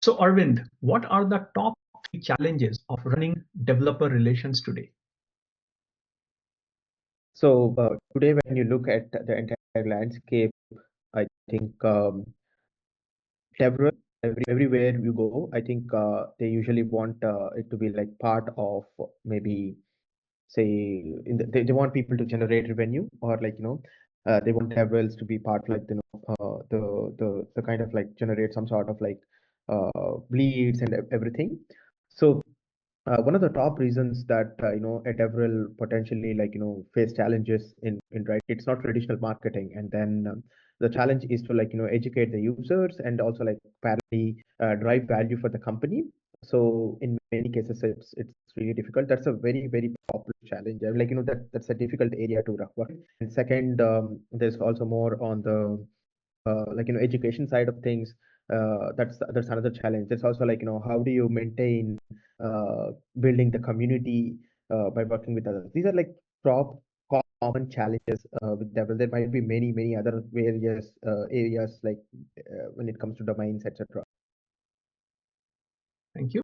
So, Arvind, what are the top three challenges of running developer relations today? So today, when you look at the entire landscape, I think several everywhere you go, I think they usually want it to be like part of maybe say they want people to generate revenue or like they want developers to be part like the kind of like generate some sort of like bleeds and everything. So one of the top reasons that a devrel potentially like face challenges in right, it's not traditional marketing, and then the challenge is to like educate the users and also like parallelly drive value for the company. So in many cases it's really difficult. That's a very popular challenge. Like that's a difficult area to work. And second, there's also more on the like education side of things. That's another challenge. It's also like how do you maintain building the community by working with others. These are like top common challenges with development. There might be many other various areas like when it comes to domains, etc. Thank you.